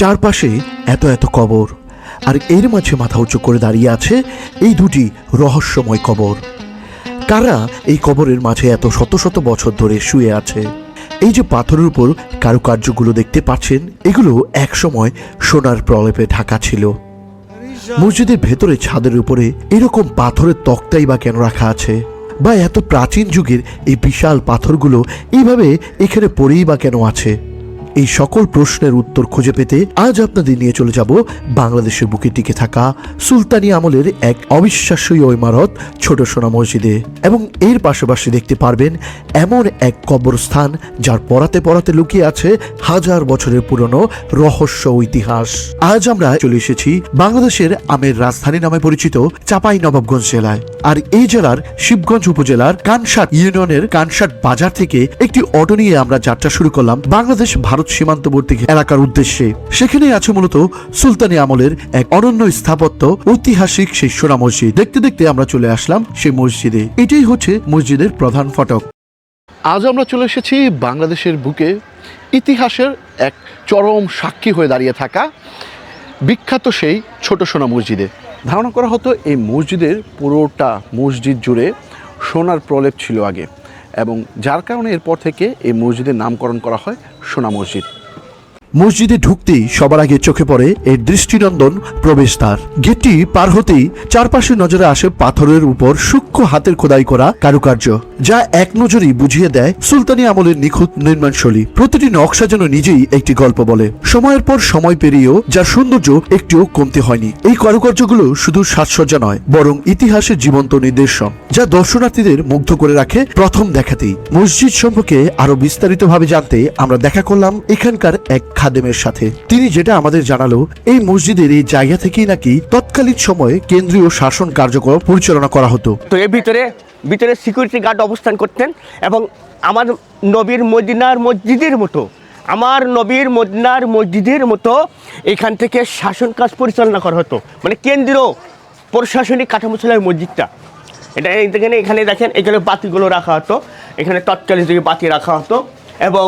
চারপাশে এত এত কবর, আর এর মাঝে মাথা উঁচু করে দাঁড়িয়ে আছে এই দুটি রহস্যময় কবর। কারা এই কবরের মাঝে এত শত শত বছর ধরে শুয়ে আছে? এই যে পাথরের উপর কারুকার্যগুলো দেখতে পাচ্ছেন, এগুলো একসময় সোনার প্রলেপে ঢাকা ছিল। মসজিদের ভেতরে ছাদের উপরে এরকম পাথরের তক্তাই বা কেন রাখা আছে, বা এত প্রাচীন যুগের এই বিশাল পাথরগুলো এইভাবে এখানে পড়েই বা কেন আছে? এই সকল প্রশ্নের উত্তর খুঁজে পেতে আজ আপনাদের নিয়ে চলে যাব বাংলাদেশের বুকে টিকে থাকা সুলতানি আমলের এক অবিশ্বাস্য ইমারত ছোট সোনা মসজিদে, এবং এর পাশাপাশি দেখতে পারবেন এমন এক কবরস্থান যার পরাতে পরাতে লুকিয়ে আছে হাজার বছরের পুরনো রহস্য ও ইতিহাস। আজ আমরা চলে এসেছি বাংলাদেশের আমের রাজধানী নামে পরিচিত চাঁপাইনবাবগঞ্জ জেলায়। আর এই জেলার শিবগঞ্জ উপজেলার কানসাট ইউনিয়নের কানসাট বাজার থেকে একটি অটো নিয়ে আমরা যাত্রা শুরু করলাম বাংলাদেশ ভারত সীমান্তবর্তী এলাকার উদ্দেশ্যে। সেখানে আছে মূলত সুলতানি আমলের এক অনন্য স্থাপত্য ঐতিহাসিক সেই সোনা মসজিদ। দেখতে দেখতে আমরা চলে আসলাম সেই মসজিদে। এটাই হচ্ছে মসজিদের প্রধান ফটক। আজ আমরা চলে এসেছি বাংলাদেশের বুকে ইতিহাসের এক চরম সাক্ষী হয়ে দাঁড়িয়ে থাকা বিখ্যাত সেই ছোট সোনা মসজিদে। ধারণা করা হতো এই মসজিদের পুরোটা মসজিদ জুড়ে সোনার প্রলেপ ছিল আগে, এবং যার কারণে এরপর থেকে এই মসজিদের নামকরণ করা হয় সোনা মসজিদ। মসজিদে ঢুকতেই সবার আগে চোখে পড়ে এর দৃষ্টিনন্দন প্রবেশদ্বার। গেটটি পার হতেই চারপাশে নজরে আসে পাথরের উপর সূক্ষ্ম হাতের খোদাই করা কারুকার্য, যা এক নজরেই বুঝিয়ে দেয় সুলতানি আমলের নিখুঁত নির্মাণশৈলী। প্রতিটি নকশা যেন নিজেই একটি গল্প বলে। সময়ের পর সময় পেরিয়েও যার সৌন্দর্য একটুও কমতে হয়নি। এই কারুকার্যগুলো শুধু সাজসজ্জা নয়, বরং ইতিহাসের জীবন্ত নিদর্শন, যা দর্শনার্থীদের মুগ্ধ করে রাখে প্রথম দেখাতেই। মসজিদ সম্পর্কে আরো বিস্তারিতভাবে জানতে আমরা দেখা করলাম এখানকার এক খাদেমের সাথে। তিনি যেটা আমাদের জানালো, এই মসজিদের এই জায়গা থেকেই নাকি তৎকালীন সময়ে কেন্দ্রীয় শাসন কার্যক্রম পরিচালনা করা হতো। তো এর ভিতরে সিকিউরিটি গার্ড অবস্থান করতেন, এবং আমার নবীর মদিনার মসজিদের মতো, আমার নবীর মদিনার মসজিদের মতো এখান থেকে শাসন কাজ পরিচালনা করা হতো। মানে কেন্দ্রীয় প্রশাসনিক কাঠামো ছিল এই মসজিদটা। এখানে দেখেন, এখানে বাতিগুলো রাখা হতো, এখানে তৎকালীন যুগে বাতি রাখা হতো, এবং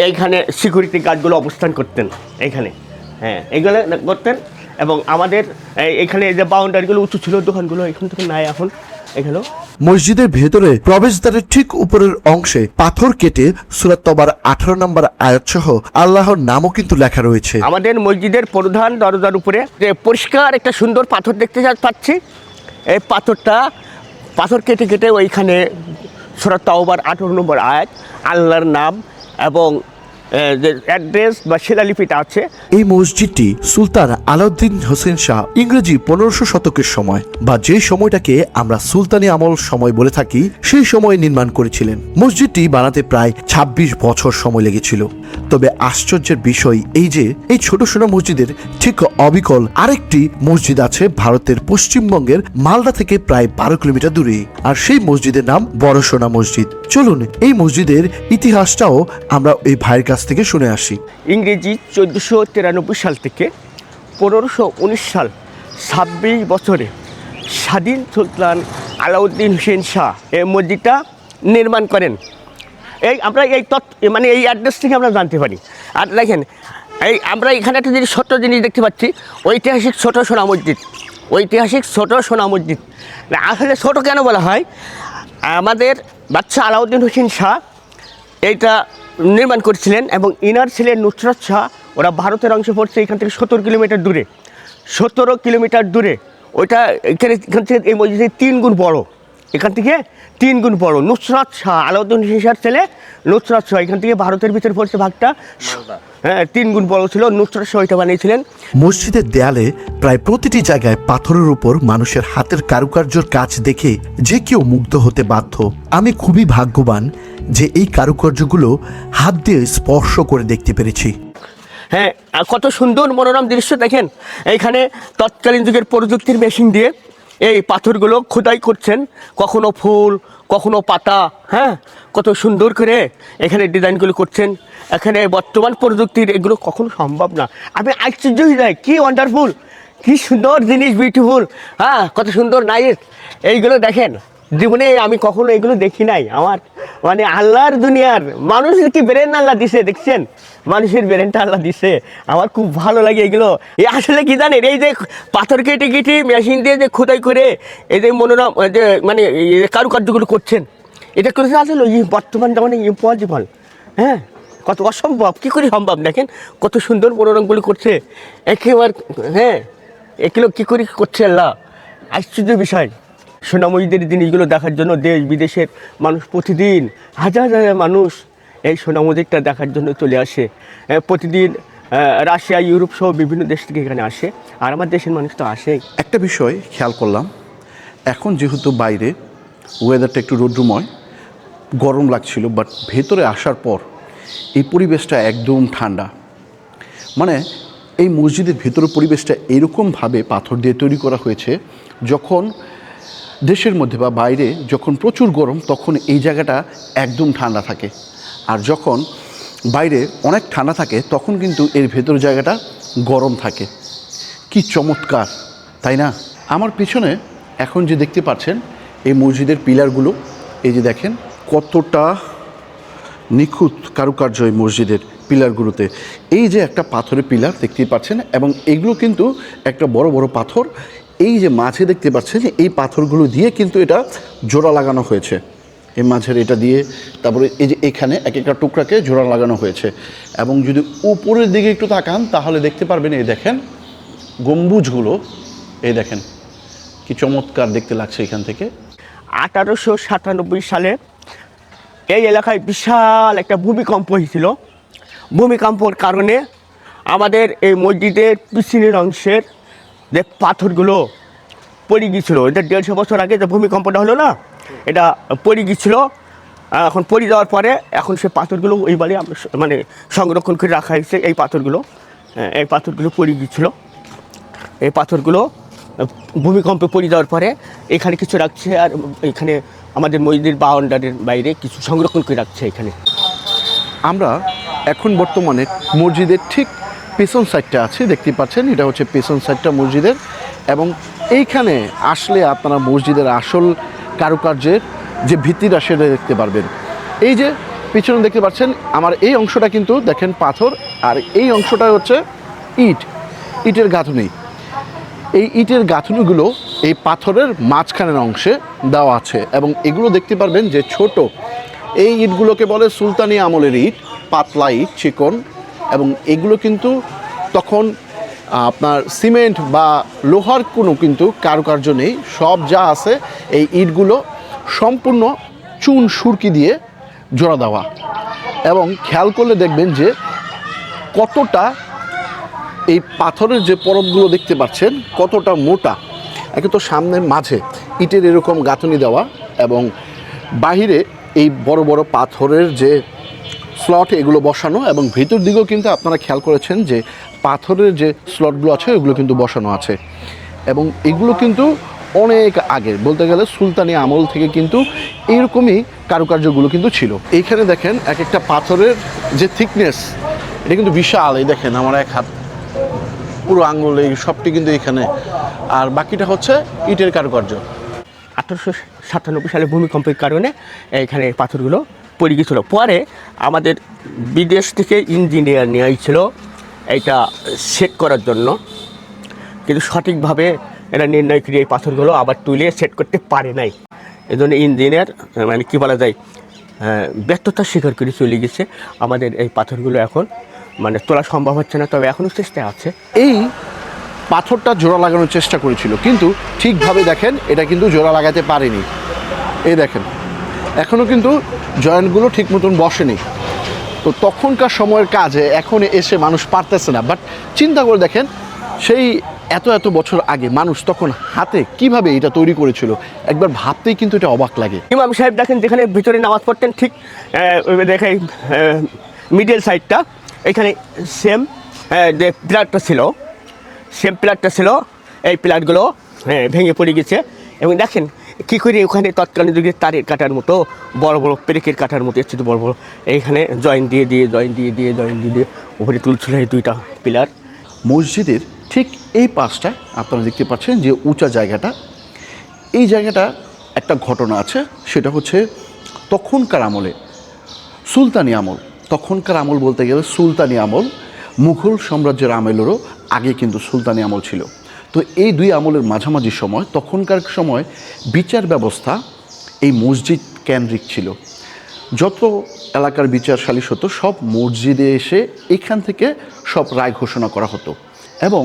এইখানে সিকিউরিটি গার্ডগুলো অবস্থান করতেন এখানে। হ্যাঁ, এগুলো করতেন। এবং আমাদের এখানে যে বাউন্ডারিগুলো উঁচু ছিল, দোকানগুলো এখান থেকে নাই এখন। এখানেও মসজিদের ভেতরে প্রবেশদ্বারের ঠিক উপরের অংশে পাথর কেটে সূরা তবার 18 নম্বর আয়াত সহ আল্লাহর নামও কিন্তু লেখা রয়েছে। আমাদের মসজিদের প্রধান দরজার উপরে যে পরিষ্কার একটা সুন্দর পাথর দেখতে পাচ্ছি, এই পাথর কেটে কেটে ওইখানে সূরা তওবার 18 নম্বর আয়াত, আল্লাহর নাম এবং যে অ্যাড্রেস বা শিলালিপিটা আছে। এই মসজিদটি সুলতান আলাউদ্দিন হোসেন শাহ ইংরেজি 1500 শতকের সময়, বা যে সময়টাকে আমরা সুলতানি আমল সময় বলে থাকি, সেই সময়ে নির্মাণ করেছিলেন। মসজিদটি বানাতে প্রায় 26 বছর সময় লেগেছিল। তবে আশ্চর্যের বিষয় এই যে এই ছোট সোনা মসজিদের ঠিক অবিকল আরেকটি মসজিদ আছে ভারতের পশ্চিমবঙ্গের মালদা থেকে প্রায় 12 কিলোমিটার দূরে, আর সেই মসজিদের নাম বড় সোনা মসজিদ। চলুন এই মসজিদের ইতিহাসটাও আমরা এই ভাইয়ের কাছ থেকে শুনে আসি। ইংরেজি 1493 সাল থেকে 1519 সাল, 26 বছরে স্বাধীন সুলতান আলাউদ্দিন হোসেন শাহ এই মসজিদটা নির্মাণ করেন। আমরা এই অ্যাড্রেস থেকে আমরা জানতে পারি। আর দেখেন, আমরা এখানে একটা জিনিস, ছোট্ট জিনিস দেখতে পাচ্ছি, ঐতিহাসিক ছোট সোনা মসজিদ। ঐতিহাসিক ছোট সোনা মসজিদ আসলে ছোট কেন বলা হয়? আমাদের বাদশাহ আলাউদ্দিন হোসেন শাহ এইটা নির্মাণ করেছিলেন, এবং ইনার ছিলেন নুসরত শাহ। ওরা ভারতের অংশে পড়ছে এখান থেকে 17 কিলোমিটার দূরে। 17 কিলোমিটার দূরে ওইটা, এখান থেকে এই মসজিদ 3 গুণ বড়। এখান থেকে 3 গুণ বড়। নুসরত শাহ, আলাউদ্দিন হোসেন শাহর ছেলে নুসরত শাহ, এখান থেকে ভারতের ভিতরে পড়ছে ভাগটা। হ্যাঁ, 3 গুণ বড় ছিল। নুসরত শাহ এটা বানিয়েছিলেন। মসজিদের দেয়ালে প্রায় প্রতিটি জায়গায় পাথরের উপর মানুষের হাতের কারুকার্যর কাজ দেখে যে কেউ মুগ্ধ হতে বাধ্য। আমি খুবই ভাগ্যবান যে এই কারুকার্যগুলো হাত দিয়ে স্পর্শ করে দেখতে পেরেছি। হ্যাঁ, কত সুন্দর মনোরম দৃশ্য দেখেন। এইখানে তৎকালীন যুগের প্রযুক্তির মেশিন দিয়ে এই পাথরগুলো খোদাই করছেন, কখনো ফুল, কখনো পাতা। হ্যাঁ, কত সুন্দর করে এখানে ডিজাইনগুলো করছেন। এখানে বর্তমান প্রযুক্তির এগুলো কখনো সম্ভব না। আমি আশ্চর্য হয়ে যাই, কি ওয়ান্ডারফুল, কি সুন্দর জিনিস, বিউটিফুল। হ্যাঁ, কত সুন্দর নাইস। এইগুলো দেখেন, জীবনে আমি কখনো এগুলো দেখি নাই। আমার মানে আল্লাহর দুনিয়ার মানুষের কি ব্রেন আল্লাহ দিছে, দেখছেন মানুষের ব্রেনটা আল্লাহ দিছে। আমার খুব ভালো লাগে এগুলো। এই আসলে কি জানেন, এই যে পাথর কেটে কেটে মেশিন দিয়ে যে খোদাই করে এই যে মনোরম যে মানে এই কারুকার্যগুলো করছেন, এটা করেছে আসলে বর্তমান জামানে ইম্পসিবল। হ্যাঁ, কত অসম্ভব, কী করে সম্ভব দেখেন, কত সুন্দর মনোরমগুলো করছে একেবারে। হ্যাঁ, এগুলো কী করে করছে আল্লাহ, আশ্চর্য বিষয়। সোনাময়ীদের জিনিসগুলো দেখার জন্য দেশ বিদেশের মানুষ প্রতিদিন হাজার হাজার মানুষ এই সোনা মন্দিরটা দেখার জন্য চলে আসে। প্রতিদিন রাশিয়া, ইউরোপ সহ বিভিন্ন দেশ থেকে এখানে আসে, আর আমার দেশের মানুষ তো আসেই। একটা বিষয় খেয়াল করলাম, এখন যেহেতু বাইরে ওয়েদারটা একটু রৌদ্রময়, গরম লাগছিল, বাট ভেতরে আসার পর এই পরিবেশটা একদম ঠান্ডা। মানে এই মসজিদের ভেতরের পরিবেশটা এরকমভাবে পাথর দিয়ে তৈরি করা হয়েছে, যখন দেশের মধ্যে বা বাইরে যখন প্রচুর গরম তখন এই জায়গাটা একদম ঠান্ডা থাকে, আর যখন বাইরে অনেক ঠান্ডা থাকে তখন কিন্তু এর ভেতর জায়গাটা গরম থাকে। কি চমৎকার, তাই না? আমার পিছনে এখন যে দেখতে পাচ্ছেন এই মসজিদের পিলারগুলো, এই যে দেখেন কতটা নিখুঁত কারুকার্য এই মসজিদের পিলারগুলোতে। এই যে একটা পাথরের পিলার দেখতেই পাচ্ছেন, এবং এগুলো কিন্তু একটা বড় বড় পাথর। এই যে মাঝে দেখতে পাচ্ছেন এই পাথরগুলো দিয়ে কিন্তু এটা জোড়া লাগানো হয়েছে, এই মাঝের এটা দিয়ে, তারপরে এই যে এখানে এক একটা টুকরাকে জোড়া লাগানো হয়েছে। এবং যদি উপরের দিকে একটু তাকান তাহলে দেখতে পারবেন, এই দেখেন গম্বুজগুলো, এই দেখেন কি চমৎকার দেখতে লাগছে এখান থেকে। 1897 সালে এই এলাকায় বিশাল একটা ভূমিকম্প হয়েছিল। ভূমিকম্পর কারণে আমাদের এই মসজিদের পিছনের অংশের যে পাথরগুলো পড়ে গিয়েছিলো। এটা 150 বছর আগে যে ভূমিকম্পটা হলো না, এটা পড়ে গিয়েছিলো। এখন পড়ে যাওয়ার পরে এখন সে পাথরগুলো ওইবারে মানে সংরক্ষণ করে রাখা হয়েছে। এই পাথরগুলো পড়ে গিয়েছিলো। এই পাথরগুলো ভূমিকম্পে পড়ে যাওয়ার পরে এখানে কিছু রাখছে, আর এখানে আমাদের মসজিদের বাউন্ডারির বাইরে কিছু সংরক্ষণ করে রাখছে এখানে। আমরা এখন বর্তমানে মসজিদের ঠিক পেছন সাইডটা আছে, দেখতে পাচ্ছেন এটা হচ্ছে পেছন সাইডটা মসজিদের। এবং এইখানে আসলে আপনারা মসজিদের আসল কারুকার্যের যে ভিত্তিটা সেটা দেখতে পারবেন। এই যে পিছনে দেখতে পাচ্ছেন আমার এই অংশটা কিন্তু দেখেন পাথর, আর এই অংশটা হচ্ছে ইটের গাঁথুনি। এই ইটের গাঁথুনিগুলো এই পাথরের মাঝখানের অংশে দেওয়া আছে, এবং এগুলো দেখতে পারবেন যে ছোট এই ইটগুলোকে বলে সুলতানি আমলের ইট, পাতলা ইট, চিকন। এবং এগুলো কিন্তু তখন আপনার সিমেন্ট বা লোহার কোনো কিন্তু কারুকার্য নেই, সব যা আছে এই ইটগুলো সম্পূর্ণ চুন সুরকি দিয়ে জোড়া দেওয়া। এবং খেয়াল করলে দেখবেন যে কতটা এই পাথরের যে পরতগুলো দেখতে পাচ্ছেন কতটা মোটা। একে তো সামনে মাঝে ইটের এরকম গাঁথনি দেওয়া, এবং বাহিরে এই বড় বড় পাথরের যে স্লট এগুলো বসানো, এবং ভিতর দিকেও কিন্তু আপনারা খেয়াল করেছেন যে পাথরের যে স্লটগুলো আছে ওগুলো কিন্তু বসানো আছে। এবং এগুলো কিন্তু অনেক আগের, বলতে গেলে সুলতানি আমল থেকে কিন্তু এইরকমই কারুকার্যগুলো কিন্তু ছিল। এইখানে দেখেন এক একটা পাথরের যে থিকনেস এটা কিন্তু বিশাল। এই দেখেন আমার এক হাত পুরো আঙুল, এই সবটি কিন্তু এখানে, আর বাকিটা হচ্ছে ইটের কারুকার্য। 1897 সালে ভূমিকম্পের কারণে এখানে পাথরগুলো পড়ে গিয়েছিল। পরে আমাদের বিদেশ থেকে ইঞ্জিনিয়ার নিয়ে আসছিল এইটা সেট করার জন্য, কিন্তু সঠিকভাবে এরা নির্ণয় করে এই পাথরগুলো আবার তুলে সেট করতে পারে নাই। এই জন্য ইঞ্জিনিয়ার মানে কী বলা যায়, ব্যর্থতার স্বীকার করে চলে গেছে। আমাদের এই পাথরগুলো এখন মানে তোলা সম্ভব হচ্ছে না, তবে এখনও চেষ্টা আছে। এই পাথরটা জোড়া লাগানোর চেষ্টা করেছিল, কিন্তু ঠিকভাবে দেখেন এটা কিন্তু জোড়া লাগাতে পারেনি। এই দেখেন এখনও কিন্তু জয়েন্টগুলো ঠিক মতন বসেনি। তো তখনকার সময়ের কাজে এখন এসে মানুষ পারতেছে না, বাট চিন্তা করে দেখেন সেই এত বছর আগে মানুষ তখন হাতে কিভাবে এটা তৈরি করেছিল, একবার ভাবতেই কিন্তু এটা অবাক লাগে। ইমাম সাহেব দেখেন যেখানে ভিতরে নামাজ পড়তেন, ঠিক দেখে মিডল সাইডটা এখানে সেম যে পিলারটা ছিল, এই পিলারগুলো ভেঙে পড়ে গেছে। এবং দেখেন কী করে ওখানে তৎকালীন যুগে তারের কাটার মতো বড় বড় পেরেকের কাটার মতো একটু বড় বড় এইখানে জয়েন্ট দিয়ে উপরে তুলছিল এই দুইটা পিলার। মসজিদের ঠিক এই পাশটায় আপনারা দেখতে পাচ্ছেন যে উঁচা জায়গাটা, এই জায়গাটা একটা ঘটনা আছে, সেটা হচ্ছে তখনকার আমলে সুলতানি আমল, তখনকার আমল বলতে গেলে সুলতানি আমল, মুঘল সাম্রাজ্যের আমলেরও আগে কিন্তু সুলতানি আমল ছিল। তো এই দুই আমলের মাঝামাঝি সময়, তখনকার সময় বিচার ব্যবস্থা এই মসজিদ কেন্দ্রিক ছিল। যত এলাকার বিচার সালিশ হতো সব মসজিদে এসে এখান থেকে সব রায় ঘোষণা করা হতো। এবং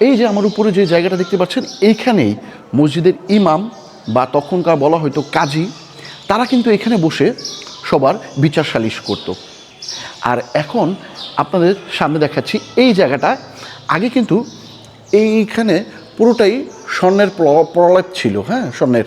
এই যে আমার উপরে যে জায়গাটা দেখতে পাচ্ছেন, এইখানেই মসজিদের ইমাম বা তখনকার বলা হয়তো কাজী, তারা কিন্তু এখানে বসে সবার বিচার সালিশ করত। আর এখন আপনাদের সামনে দেখাচ্ছি এই জায়গাটা, আগে কিন্তু এইখানে পুরোটাই স্বর্ণের প্রলেপ ছিল, হ্যাঁ স্বর্ণের,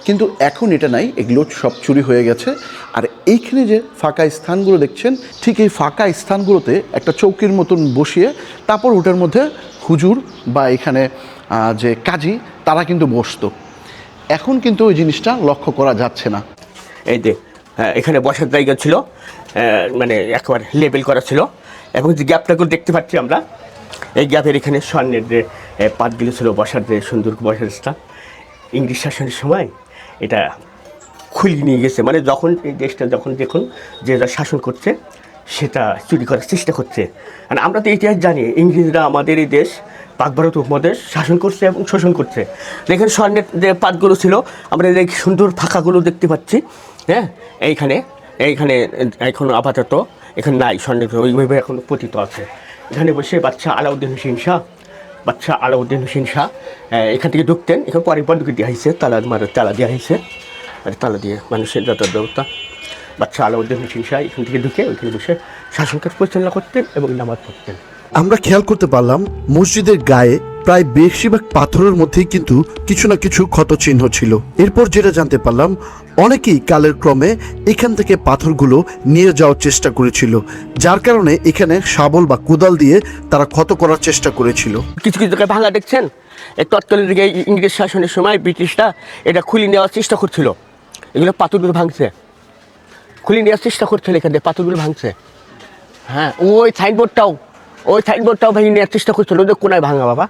কিন্তু এখন এটা নাই, এগুলো সব চুরি হয়ে গেছে। আর এইখানে যে ফাঁকা স্থানগুলো দেখছেন, ঠিক এই ফাঁকা স্থানগুলোতে একটা চৌকির মতন বসিয়ে তারপর ওটার মধ্যে হুজুর বা এখানে যে কাজী তারা কিন্তু বসতো। এখন কিন্তু ওই জিনিসটা লক্ষ্য করা যাচ্ছে না। এই যে এখানে বসার জায়গা ছিল, মানে একবার লেবেল করা ছিল, এবং যে গ্যাপটাগুলো দেখতে পাচ্ছি আমরা, এই গ্যাপের এখানে স্বর্ণের যে পাতগুলো ছিল বসার, যে সুন্দর বসার স্থান, ইংরেজ শাসনের সময় এটা খুলিয়ে নিয়ে গেছে। মানে যখন এই দেশটা যখন দেখুন যে যা শাসন করছে সেটা চুরি করার চেষ্টা করছে। আর আমরা তো ইতিহাস জানি, ইংরেজরা আমাদের এই দেশ পাক ভারত উপমহাদেশ শাসন করছে এবং শোষণ করছে। এখানে স্বর্ণের যে পাতগুলো ছিল, আমরা এই সুন্দর ফাঁকাগুলো দেখতে পাচ্ছি, হ্যাঁ এইখানে এখন আপাতত এখানে নাই, স্বর্ণের ওইভাবে এখন পতিত আছে। এখানে বসে বাদশাহ আলাউদ্দিন হোসেন শাহ এখান থেকে ঢুকতেন। এখানে পরে বন্ধুকে দেওয়া হয়েছে, তালা দেওয়া হয়েছে, আর তালা দিয়ে মানুষের যাতায়াত ব্যবস্থা। বাদশাহ আলাউদ্দিন হোসেন শাহ এখান থেকে ঢুকে ওইখানে বসে শাসনকাজ পরিচালনা করতেন এবং নামাজ পড়তেন। আমরা খেয়াল করতে পারলাম মসজিদের গায়ে প্রায় বেশিরভাগ পাথরের মধ্যেই কিন্তু কিছু না কিছু ক্ষত চিহ্ন ছিল। এরপর যেটা জানতে পারলাম, অনেকেই কালের ক্রমে এখান থেকে পাথরগুলো নিয়ে যাওয়ার চেষ্টা করেছিল, যার কারণে এখানে শাবল বা কোদাল দিয়ে তারা ক্ষত করার চেষ্টা করেছিল। কিছু কিছু জায়গায় ভাঙা দেখছেন, এই তৎকালীন দিকে ইংরেজ শাসনের সময় ব্রিটিশরা এটা খুলে নেওয়ার চেষ্টা করছিল। এগুলো পাথরগুলো ভাঙছে, খুলে নেওয়ার চেষ্টা করছিল, এখান থেকে পাথরগুলো ভাঙছে। হ্যাঁ, ওই সাইনবোর্ডটাও ভেঙে নেওয়ার চেষ্টা করছিল, ওদের কোনায় ভাঙা বাবা,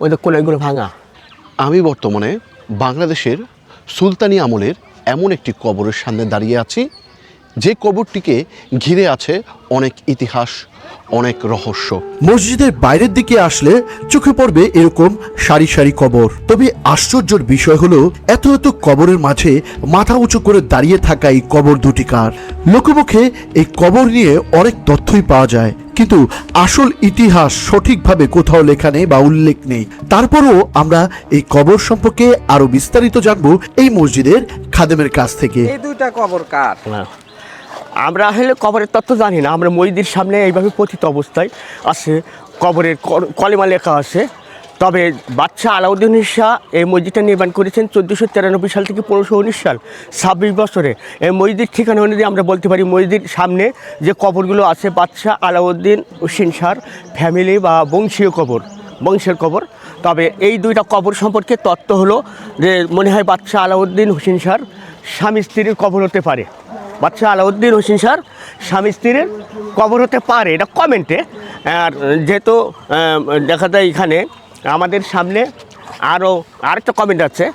ওদের কোনায়গুলো ভাঙা। আমি বর্তমানে বাংলাদেশের সুলতানি আমলের এমন একটি কবরের সামনে দাঁড়িয়ে আছি, যে কবরটিকে ঘিরে আছে অনেক ইতিহাস, অনেক রহস্য। মসজিদের বাইরের দিকে আসলে চোখে পড়বে এরকম সারি সারি কবর। তবে আশ্চর্যের বিষয় হলো, এত এত কবরের মাঝে মাথা উঁচু করে দাঁড়িয়ে থাকা এই কবর দুটি কার? লোকমুখে এই কবর নিয়ে অনেক তথ্যই পাওয়া যায়, কিন্তু আসল ইতিহাস সঠিকভাবে কোথাও লেখা নেই বা উল্লেখ নেই। তারপরও আমরা এই কবর সম্পর্কে আরো বিস্তারিত জানবো এই মসজিদের খাদেমের কাছ থেকে। এই দুইটা কবর কার? আমরা আসলে কবরের তত্ত্ব জানি না। আমরা মসজিদের সামনে এইভাবে পতিত অবস্থায় আছে, কবরের কলেমা লেখা আছে। তবে বাদশাহ আলাউদ্দিন শাহ এই মসজিদটা নির্মাণ করেছেন 1493 সাল থেকে 1519 সাল, 26 বছরে। এই মসজিদের ঠিকানা অনুযায়ী আমরা বলতে পারি মসজিদের সামনে যে কবরগুলো আছে বাদশাহ আলাউদ্দিন হোসেন শাহর ফ্যামিলি বা বংশের কবর। তবে এই দুইটা কবর সম্পর্কে তত্ত্ব হলো যে মনে হয় বাদশাহ আলাউদ্দিন হোসেন শাহর স্বামী স্ত্রীর কবর হতে পারে। বাদশাহ আলাউদ্দিন হোসেন শাহর স্বামী স্ত্রীর কবর হতে পারে, এটা কমেন্টে। আর যেহেতু দেখা যায় এখানে আমাদের সামনে আরেকটা কমেন্ট আছে,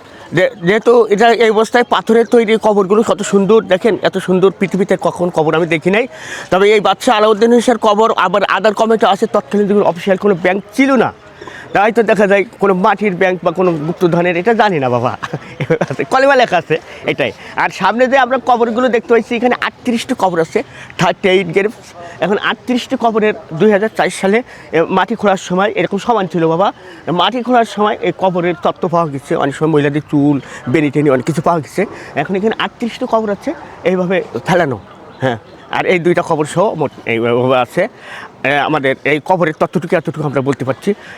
যেহেতু এটা এই অবস্থায় পাথরের তৈরি কবরগুলো কত সুন্দর দেখেন, এত সুন্দর পৃথিবীতে কখন কবর আমি দেখি নাই। তবে এই বাদশাহ আলাউদ্দিন হোসেন কবর আবার আদার কমেন্ট আছে, তৎকালীন যুগের অফিসিয়াল কোনো ব্যাংক ছিল না, তাই তো দেখা যায় কোনো মাটির ব্যাংক বা কোনো গুপ্তধনের, এটা জানি না বাবা, কলেমা লেখা আছে এটাই। আর সামনে যে আমরা কবরগুলো দেখতে পাচ্ছি, এখানে 38টি কবর আছে, 38 গ্রেভ। এখন 38টি কবরের 2004 সালে মাটি খোঁড়ার সময় এরকম সমান ছিল বাবা। মাটি খোঁড়ার সময় এই কবরের তত্ত্ব পাওয়া গেছে, অনেক সময় মহিলাদের চুল, বেনি অনেক কিছু পাওয়া গেছে। এখন এখানে 38টি কবর আছে এইভাবে ফেলানো। হ্যাঁ, আর এই দুইটা কবর সহ মোট এইভাবে আছে। আমাদের এই কবরের তত্ত্বটুকু এতটুকু আমরা বলতে পারছি।